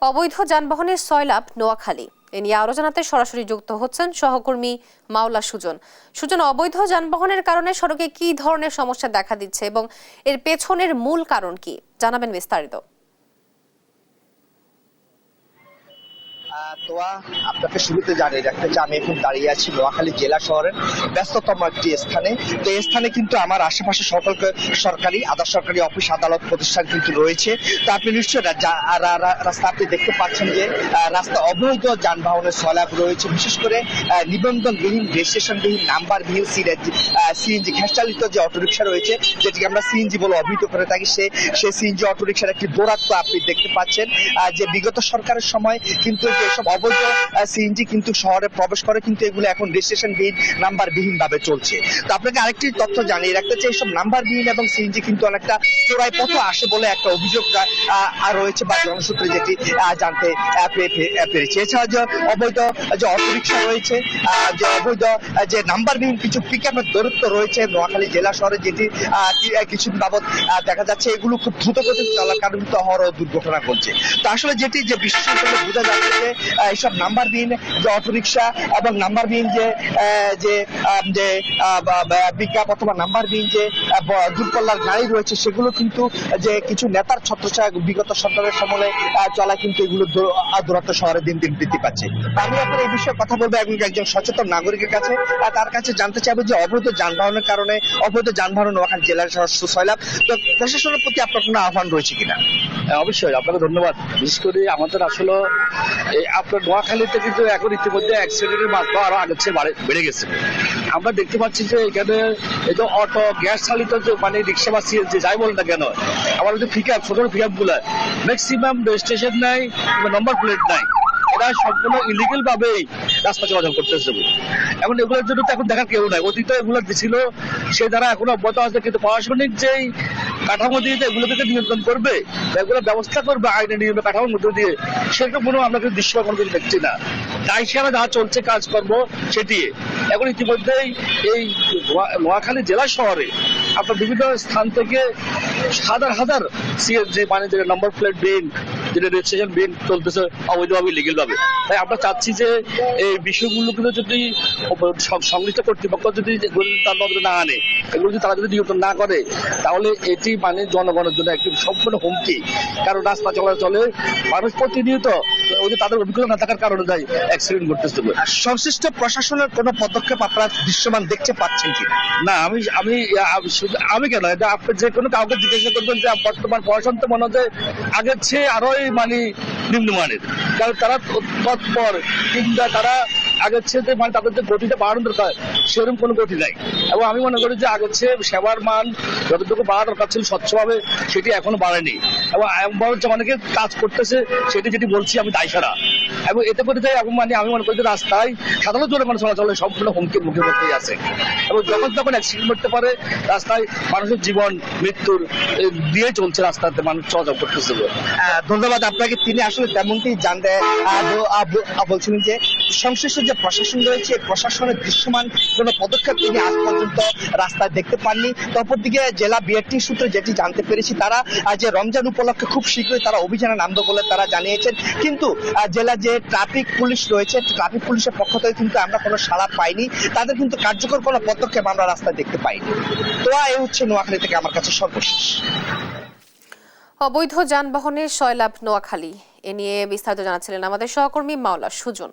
অবৈধ যানবাহনের সয়লাভ নোয়াখালী। এ নিয়ে আরো জানাতে সরাসরি যুক্ত হচ্ছেন সহকর্মী মাওলা সুজন। সুজন, অবৈধ যানবাহনের কারণে সড়কে কি ধরনের সমস্যা দেখা দিচ্ছে এবং এর পেছনের মূল কারণ কি, জানাবেন বিস্তারিত। তোয়া, আপনাকে শুরুতে জানিয়ে রাখতে চাই আমি এখন দাঁড়িয়ে আছি নোয়াখালী জেলা শহরের ব্যস্ততম একটি স্থানে। তো এই স্থানে কিন্তু আমার আশেপাশে সকল সরকারি আধা সরকারি অফিস আদালত প্রতিষ্ঠান কিন্তু রয়েছে। তো আপনি নিশ্চয়ই রাস্তা আপনি দেখতে পাচ্ছেন যে রাস্তা অবৈধ যানবাহনের সয়লাভ রয়েছে, বিশেষ করে নিবন্ধনবিহীন রেজিস্ট্রেশনবিহীন নাম্বারবিহীন সিএনজি গ্যাস চালিত যে অটোরিকশা রয়েছে, যেটিকে আমরা সিএনজি বলে অভিহিত করে থাকি, সেই সিএনজি অটোরিকশার একটি দৌরাত্ম আপনি দেখতে পাচ্ছেন। যে বিগত সরকারের সময় কিন্তু এসব অবৈধ সিএনজি কিন্তু শহরে প্রবেশ করে, কিন্তু এগুলো এখন রেজিস্ট্রেশনবিহীন নাম্বারবিহীন ভাবে চলছে। তো আপনাকে আরেকটি তথ্য জানিয়ে রাখতে চাই, এসব নাম্বারবিহীন এবং সিএনজি কিন্তু অনেকটা চোরাই পথে আসে বলে একটা অভিযোগ রয়েছে বা জনসূত্রে যেটি জানতে পেরেছি। এছাড়া যে অবৈধ যে অটোরিকশা রয়েছে, যে অবৈধ যে নাম্বারবিহীন কিছু পিকআপের দৌরত্ব রয়েছে নোয়াখালী জেলা শহরে, যেটি কিছুদিন বাবদ দেখা যাচ্ছে এগুলো খুব দ্রুত গতিতে চলার কারণে কিন্তু অহরহ দুর্ঘটনা ঘটছে। তো আসলে যেটি যে বিশ্লেষণ করলে বোঝা যাচ্ছে যে এইসব নাম্বারবিহীন যে অটোরিকশা এবং নাম্বারবিহীন যে পিকআপ অথবা নাম্বারবিহীন যে দূরপাল্লার গাড়ি রয়েছে, সেগুলো কিন্তু যে কিছু নেতার ছত্রছায়া বিগত সরকারের সময়ে চলা, কিন্তু এগুলো দূরত্ব শহরে দিন দিন বৃদ্ধি পাচ্ছে। আমি এখন এই বিষয়ে কথা বলবো একজন সচেতন নাগরিকের কাছে, তার কাছে জানতে চাইবো যে অবৈধ যানবাহনের কারণে অবৈধ যানবাহন নোয়াখালী জেলার সয়লাভ, তো প্রশাসনের প্রতি আপনার কোনো আহ্বান রয়েছে কিনা? অবশ্যই, আপনাকে ধন্যবাদ। বিশেষ করে আমাদের আসলে আপনার নোয়াখালীতে কিন্তু এখন ইতিমধ্যে অ্যাক্সিডেন্টের মাত্রা আরো আগের চেয়ে বেড়ে গেছে। আমরা দেখতে পাচ্ছি যে এখানে এই যে অটো গ্যাস চালিত যে মানে রিক্সা বা সিএনজি যাই বলেন না কেন, আমার যে পিকআপ ছোট পিকআপ গুলা ম্যাক্সিমাম রেজিস্ট্রেশন নাই, নম্বর প্লেট নাই, এরা সম্পূর্ণ ইলিগেল ভাবেই রাস্তা চলাচল করতেছে। এখন এগুলোর জন্য তো এখন দেখার কেউ নাই। অতীত এগুলো দিছিল, সে দ্বারা এখনো অব্যাহত আছে, কিন্তু প্রশাসনিক যেই কাঠামো দিয়ে এগুলোকে নিয়ন্ত্রণ করবে, এগুলো ব্যবস্থা করবে আইনের নিয়ম কাঠামোর মধ্যে দিয়ে, সেরকম কোনো আমরা কিন্তু দৃশ্য কোনো কিছু দেখছি না। তাই হিসাবে যা চলছে কাজকর্ম সেটি এখন ইতিমধ্যেই এই নোয়াখালী জেলা শহরে আপনার বিভিন্ন স্থান থেকে হাজার হাজার সিএনজি মানে যে নম্বর প্লেট বিন, যেটা রেজিস্ট্রেশন বিন চলতেছে অবৈধভাবে লিগেল ভাবে। তাই আমরা চাচ্ছি যে এই বিষয়গুলোকে যদি সংশ্লিষ্ট কর্তৃপক্ষ যদি তার নজরে না আনে, এগুলো যদি তারা যদি নিয়ন্ত্রণ না করে, তাহলে এটি মানে জনগণের জন্য একটি সম্পূর্ণ হুমকি। কারণ রাস্তা চলাচলে মানুষ প্রতিনিয়ত ওই যে তাদের অভিজ্ঞতা না থাকার কারণে যায় অ্যাক্সিডেন্ট ঘটতেছে। সংশ্লিষ্ট প্রশাসনের কোনো পদক্ষেপ আপনারা দৃশ্যমান দেখতে পাচ্ছেন কি না? আমি কেন, এটা আপনি যে কোনো কাউকে জিজ্ঞাসা করবেন যে বর্তমান প্রশাসন তো মনে হয় আগের চেয়ে আরোই মানে নিম্নমানের, কারণ তারা তৎপর কিংবা তারা আগের চেয়ে মানে তাদের যে গতিটা বাড়ানো দরকার সেরকম কোনো গতি নাই। এবং আমি মনে করি যে আগের চেয়ে সেবার মান যতটুকু বাড়া দরকার ছিল স্বচ্ছভাবে, সেটি এখনো বাড়েনি। এবং বরঞ্চ অনেকে কাজ করতেছে, সেটি যেটি বলছি আমি দায় সারা। এবং এতে করে যাই এবং মানে আমি মনে করি যে রাস্তায় সাধারণ জোরে মানুষ চলাচলে সম্পূর্ণ হুমকির মুখে মধ্যেই আছে। এবং যখন তখন অ্যাক্সিডেন্ট করতে পারে, রাস্তায় মানুষের জীবন মৃত্যুর দিয়ে চলছে, রাস্তাতে মানুষ চলাচল করতেছে। ধন্যবাদ আপনাকে। তিনি আসলে তেমনটি জানতে বলছিলেন যে সংশ্লিষ্ট যে প্রশাসন রয়েছে, প্রশাসনের দৃশ্যমান কোনো পদক্ষেপ তিনি আজ পর্যন্ত রাস্তায় দেখতে পাননি। অপরদিকে জেলা বিআরটি সূত্রে যেটি জানতে পেরেছি, তারা যে রমজান উপলক্ষে খুব শীঘ্রই তারা অভিযানে নামবে বলে তারা জানিয়েছেন, কিন্তু জেলা যে ট্রাফিক পুলিশ রয়েছে, ট্রাফিক পুলিশের পক্ষ থেকে কিন্তু আমরা কোনো সাড়া পাইনি, তাদের কিন্তু কার্যকর কোনো পদক্ষেপ আমরা রাস্তায় দেখতে পাইনি। তো এই হচ্ছে নোয়াখালী থেকে আমার কাছে সর্বশেষ। অবৈধ যানবাহনের সয়লাভ নোয়াখালী, এ নিয়ে বিস্তারিত জানাচ্ছিলেন আমাদের সহকর্মী মাওলা সুজন।